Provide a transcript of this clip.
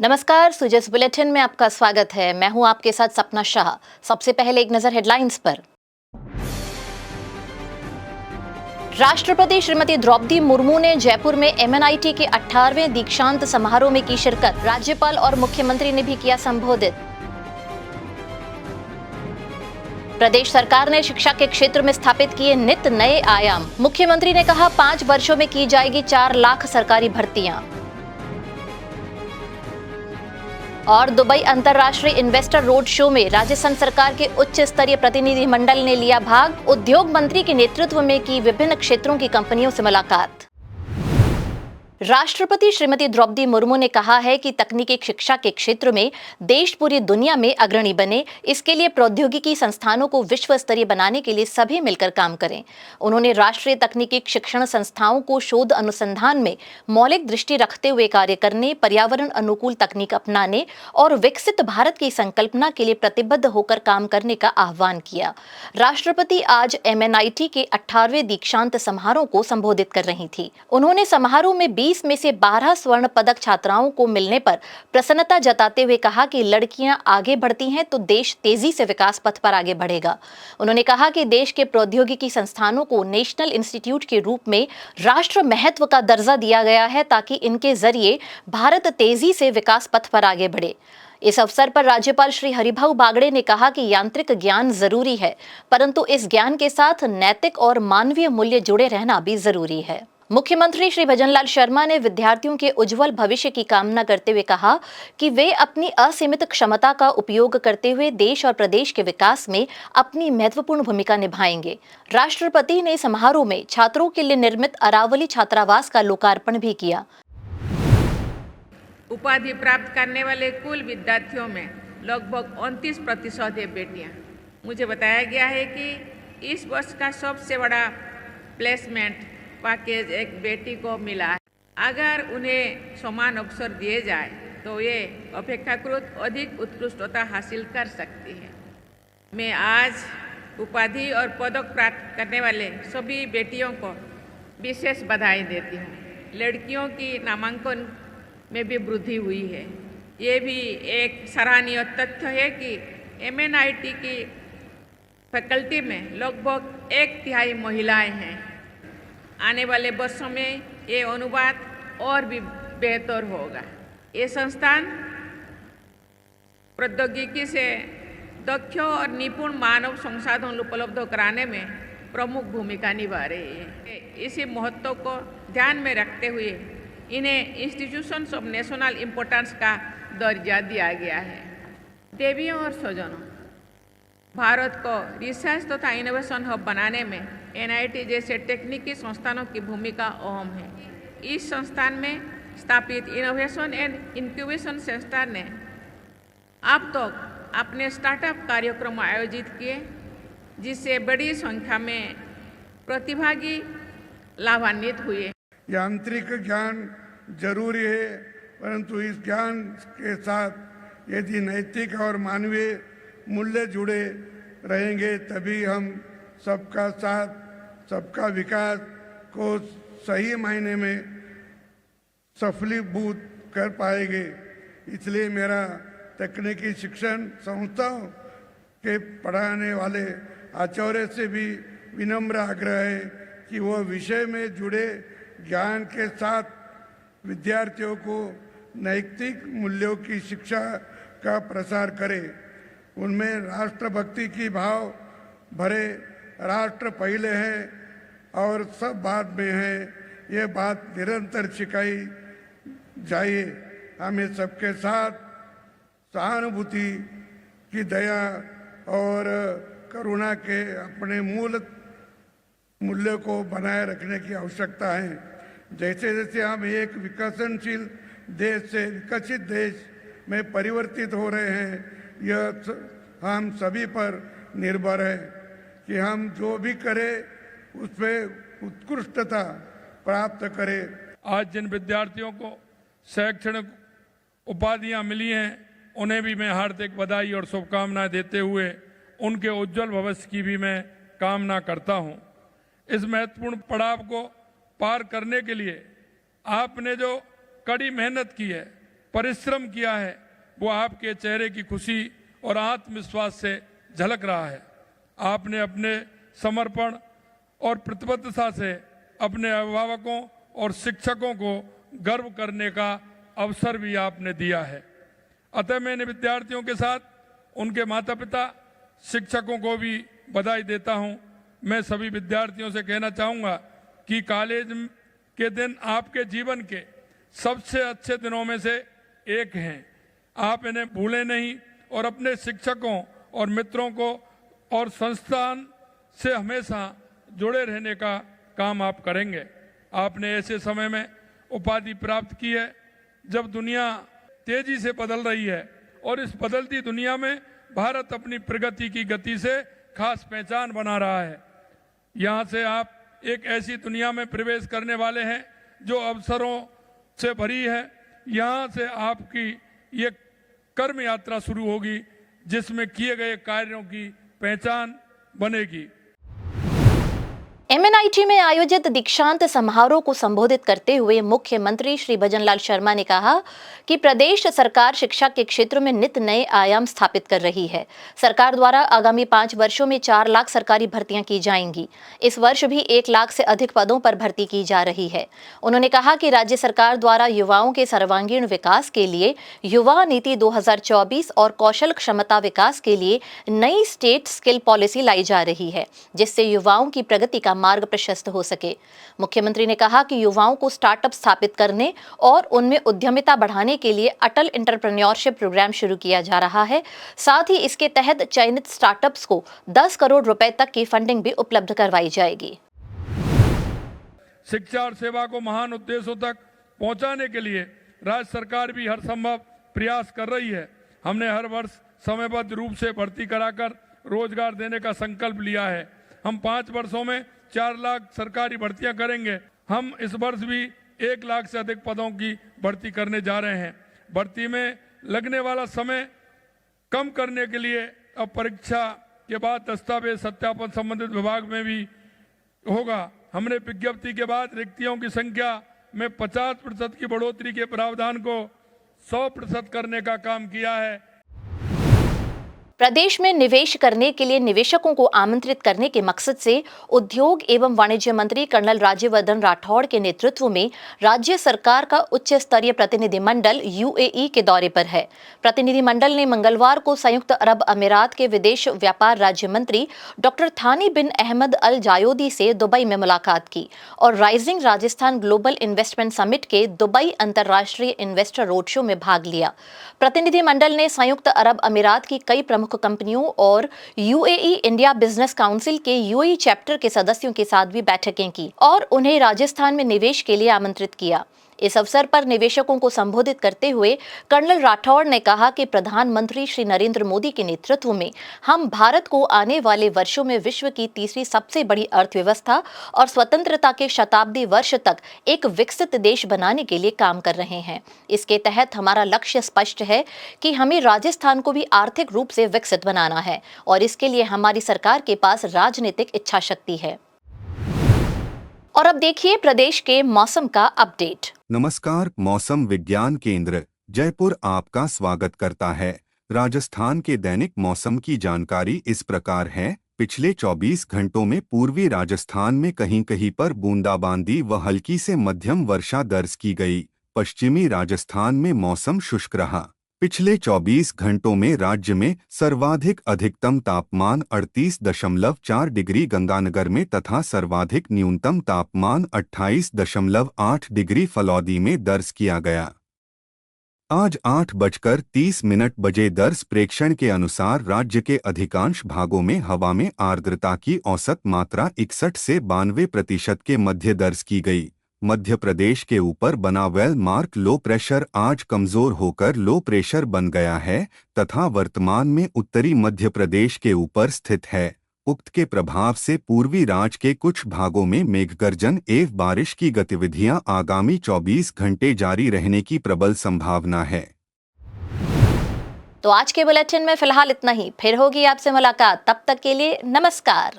नमस्कार, सुजस बुलेटिन में आपका स्वागत है। मैं हूं आपके साथ सपना शाह। सबसे पहले एक नजर हेडलाइंस पर। राष्ट्रपति श्रीमती द्रौपदी मुर्मू ने जयपुर में एमएनआईटी के 18वें दीक्षांत समारोह में की शिरकत। राज्यपाल और मुख्यमंत्री ने भी किया संबोधित। प्रदेश सरकार ने शिक्षा के क्षेत्र में स्थापित किए नित नए आयाम। मुख्यमंत्री ने कहा 5 वर्षों में की जाएगी 4 लाख सरकारी भर्तियां। और दुबई अंतर्राष्ट्रीय इन्वेस्टर रोड शो में राजस्थान सरकार के उच्च स्तरीय प्रतिनिधिमंडल ने लिया भाग। उद्योग मंत्री के नेतृत्व में की विभिन्न क्षेत्रों की कंपनियों से मुलाकात। राष्ट्रपति श्रीमती द्रौपदी मुर्मू ने कहा है कि तकनीकी शिक्षा के क्षेत्र में देश पूरी दुनिया में अग्रणी बने, इसके लिए प्रौद्योगिकी संस्थानों को विश्व स्तरीय बनाने के लिए सभी मिलकर काम करें। उन्होंने राष्ट्रीय तकनीकी शिक्षण संस्थाओं को शोध अनुसंधान में मौलिक दृष्टि रखते हुए कार्य करने, पर्यावरण अनुकूल तकनीक अपनाने और विकसित भारत की संकल्पना के लिए प्रतिबद्ध होकर काम करने का आह्वान किया। राष्ट्रपति आज एमएनआईटी के 18वें दीक्षांत समारोह को संबोधित कर रही थी। उन्होंने समारोह में 20 में से 12 स्वर्ण पदक छात्राओं को मिलने पर प्रसन्नता जताते हुए कहा कि लड़कियां आगे बढ़ती हैं तो देश तेजी से विकास पथ पर आगे बढ़ेगा। उन्होंने कहा कि देश के प्रौद्योगिकी संस्थानों को नेशनल इंस्टीट्यूट के रूप में राष्ट्र महत्व का दर्जा दिया गया है ताकि इनके जरिए भारत तेजी से विकास पथ पर आगे बढ़े। इस अवसर पर राज्यपाल श्री हरिभाऊ बागड़े ने कहा कि यांत्रिक ज्ञान जरूरी है, परंतु इस ज्ञान के साथ नैतिक और मानवीय मूल्य जुड़े रहना भी जरूरी है। मुख्यमंत्री श्री भजनलाल शर्मा ने विद्यार्थियों के उज्जवल भविष्य की कामना करते हुए कहा कि वे अपनी असीमित क्षमता का उपयोग करते हुए देश और प्रदेश के विकास में अपनी महत्वपूर्ण भूमिका निभाएंगे। राष्ट्रपति ने समारोह में छात्रों के लिए निर्मित अरावली छात्रावास का लोकार्पण भी किया। उपाधि प्राप्त करने वाले कुल विद्यार्थियों में लगभग 29% है बेटियां। मुझे बताया गया है कि इस वर्ष का सबसे बड़ा प्लेसमेंट पैकेज एक बेटी को मिला है। अगर उन्हें समान अवसर दिए जाए तो ये अपेक्षाकृत अधिक उत्कृष्टता हासिल कर सकती है। मैं आज उपाधि और पदक प्राप्त करने वाले सभी बेटियों को विशेष बधाई देती हूँ। लड़कियों की नामांकन में भी वृद्धि हुई है। ये भी एक सराहनीय तथ्य है कि एमएनआईटी की फैकल्टी में लगभग 1/3 महिलाएं हैं। आने वाले वर्षों में ये अनुपात और भी बेहतर होगा। ये संस्थान प्रौद्योगिकी से दक्ष और निपुण मानव संसाधन उपलब्ध कराने में प्रमुख भूमिका निभा रही है। इसी महत्व को ध्यान में रखते हुए इन्हें इंस्टीट्यूशंस ऑफ नेशनल इम्पोर्टेंस का दर्जा दिया गया है। देवियों और स्वजनों, भारत को रिसर्च तथा इनोवेशन हब बनाने में एनआईटी जैसे तकनीकी संस्थानों की भूमिका अहम है। इस संस्थान में स्थापित इनोवेशन एंड इंक्यूबेशन सेंटर ने अब तक अपने स्टार्टअप कार्यक्रम आयोजित किए, जिससे बड़ी संख्या में प्रतिभागी लाभान्वित हुए। यांत्रिक ज्ञान जरूरी है, परंतु इस ज्ञान के साथ यदि नैतिक और मानवीय मूल्य जुड़े रहेंगे तभी हम सबका साथ, सबका विकास को सही मायने में सफलीभूत कर पाएंगे। इसलिए मेरा तकनीकी शिक्षण संस्थाओं के पढ़ाने वाले आचार्य से भी विनम्र आग्रह है कि वो विषय में जुड़े ज्ञान के साथ विद्यार्थियों को नैतिक मूल्यों की शिक्षा का प्रसार करें। उनमें राष्ट्रभक्ति की भाव भरे, राष्ट्र पहले है और सब बाद में है, ये बात निरंतर सिखाई जाए। हमें सबके साथ सहानुभूति की दया और करुणा के अपने मूल्य को बनाए रखने की आवश्यकता है। जैसे जैसे हम एक विकसनशील देश से विकसित देश में परिवर्तित हो रहे हैं, यह हम सभी पर निर्भर है कि हम जो भी करें उसमें उत्कृष्टता प्राप्त करें। आज जिन विद्यार्थियों को शैक्षणिक उपाधियां मिली हैं, उन्हें भी मैं हार्दिक बधाई और शुभकामनाएं देते हुए उनके उज्जवल भविष्य की भी मैं कामना करता हूं। इस महत्वपूर्ण पड़ाव को पार करने के लिए आपने जो कड़ी मेहनत की है, परिश्रम किया है वो आपके चेहरे की खुशी और आत्मविश्वास से झलक रहा है। आपने अपने समर्पण और प्रतिबद्धता से अपने अभिभावकों और शिक्षकों को गर्व करने का अवसर भी आपने दिया है। अतः मैंने विद्यार्थियों के साथ उनके माता पिता, शिक्षकों को भी बधाई देता हूं। मैं सभी विद्यार्थियों से कहना चाहूँगा कि कॉलेज के दिन आपके जीवन के सबसे अच्छे दिनों में से एक हैं। आप इन्हें भूलें नहीं और अपने शिक्षकों और मित्रों को और संस्थान से हमेशा जुड़े रहने का काम आप करेंगे। आपने ऐसे समय में उपाधि प्राप्त की है जब दुनिया तेजी से बदल रही है और इस बदलती दुनिया में भारत अपनी प्रगति की गति से खास पहचान बना रहा है। यहाँ से आप एक ऐसी दुनिया में प्रवेश करने वाले हैं जो अवसरों से भरी है। यहाँ से आपकी ये कर्म यात्रा शुरू होगी जिसमें किए गए कार्यों की पहचान बनेगी। MNIT में आयोजित दीक्षांत समारोह को संबोधित करते हुए मुख्यमंत्री श्री भजनलाल शर्मा ने कहा कि प्रदेश सरकार शिक्षा के क्षेत्र में नित नए आयाम स्थापित कर रही है। सरकार द्वारा आगामी 5 वर्षों में 4 लाख सरकारी भर्तियां की जाएंगी। इस वर्ष भी 1 लाख से अधिक पदों पर भर्ती की जा रही है। उन्होंने कहा कि राज्य सरकार द्वारा युवाओं के सर्वांगीण विकास के लिए युवा नीति 2024 और कौशल क्षमता विकास के लिए नई स्टेट स्किल पॉलिसी लाई जा रही है, जिससे युवाओं की प्रगति का मार्ग प्रशस्त हो सके। मुख्यमंत्री ने कहा कि युवाओं को स्टार्टअप स्थापित करने और उनमें उद्यमिता बढ़ाने के लिए अटल एंटरप्रेन्योरशिप प्रोग्राम शुरू किया जा रहा है। साथ ही इसके तहत चयनित स्टार्टअप्स को 10 करोड़ रुपए तक की फंडिंग भी उपलब्ध करवाई जाएगी। शिक्षा और सेवा को महान उद्देश्यों तक पहुंचाने के लिए राज्य सरकार भी हर संभव प्रयास कर रही है। हमने हर वर्ष समयबद्ध रूप से भर्ती कराकर रोजगार देने का संकल्प लिया है। हम 5 वर्षों में 4 लाख सरकारी भर्तियां करेंगे। हम इस वर्ष भी 1 लाख से अधिक पदों की भर्ती करने जा रहे हैं। भर्ती में लगने वाला समय कम करने के लिए अब परीक्षा के बाद दस्तावेज सत्यापन संबंधित विभाग में भी होगा। हमने विज्ञप्ति के बाद रिक्तियों की संख्या में 50% की बढ़ोतरी के प्रावधान को 100% करने का काम किया है। प्रदेश में निवेश करने के लिए निवेशकों को आमंत्रित करने के मकसद से उद्योग एवं वाणिज्य मंत्री कर्नल राज्यवर्धन राठौड़ के नेतृत्व में राज्य सरकार का उच्च स्तरीय प्रतिनिधिमंडल UAE के दौरे पर है। प्रतिनिधिमंडल ने मंगलवार को संयुक्त अरब अमीरात के विदेश व्यापार राज्य मंत्री डॉक्टर थानी बिन अहमद अल जायोदी से दुबई में मुलाकात की और rising Rajasthan global investment summit के दुबई अंतर्राष्ट्रीय इन्वेस्टर रोड शो में भाग लिया। प्रतिनिधिमंडल ने संयुक्त अरब अमीरात की कई प्रमुख कंपनियों और UAE इंडिया बिजनेस काउंसिल के UAE चैप्टर के सदस्यों के साथ भी बैठकें की और उन्हें राजस्थान में निवेश के लिए आमंत्रित किया। इस अवसर पर निवेशकों को संबोधित करते हुए कर्नल राठौड़ ने कहा कि प्रधानमंत्री श्री नरेंद्र मोदी के नेतृत्व में हम भारत को आने वाले वर्षों में विश्व की तीसरी सबसे बड़ी अर्थव्यवस्था और स्वतंत्रता के शताब्दी वर्ष तक एक विकसित देश बनाने के लिए काम कर रहे हैं। इसके तहत हमारा लक्ष्य स्पष्ट है कि हमें राजस्थान को भी आर्थिक रूप से विकसित बनाना है और इसके लिए हमारी सरकार के पास राजनीतिक इच्छा शक्ति है। और अब देखिए प्रदेश के मौसम का अपडेट। नमस्कार, मौसम विज्ञान केंद्र जयपुर आपका स्वागत करता है। राजस्थान के दैनिक मौसम की जानकारी इस प्रकार है। पिछले 24 घंटों में पूर्वी राजस्थान में कहीं कहीं पर बूंदाबांदी व हल्की से मध्यम वर्षा दर्ज की गई। पश्चिमी राजस्थान में मौसम शुष्क रहा। पिछले 24 घंटों में राज्य में सर्वाधिक अधिकतम तापमान 38.4 डिग्री गंगानगर में तथा सर्वाधिक न्यूनतम तापमान 28.8 डिग्री फलौदी में दर्ज किया गया। आज 8:30 बजे दर्ज प्रेक्षण के अनुसार राज्य के अधिकांश भागों में हवा में आर्द्रता की औसत मात्रा 61 से 92% के मध्य दर्ज की गई। मध्य प्रदेश के ऊपर बना वेल मार्क लो प्रेशर आज कमजोर होकर लो प्रेशर बन गया है तथा वर्तमान में उत्तरी मध्य प्रदेश के ऊपर स्थित है। उक्त के प्रभाव से पूर्वी राज्य के कुछ भागों में मेघगर्जन एवं बारिश की गतिविधियां आगामी 24 घंटे जारी रहने की प्रबल संभावना है। तो आज के बुलेटिन में फिलहाल इतना ही। फिर होगी आपसे मुलाकात, तब तक के लिए नमस्कार।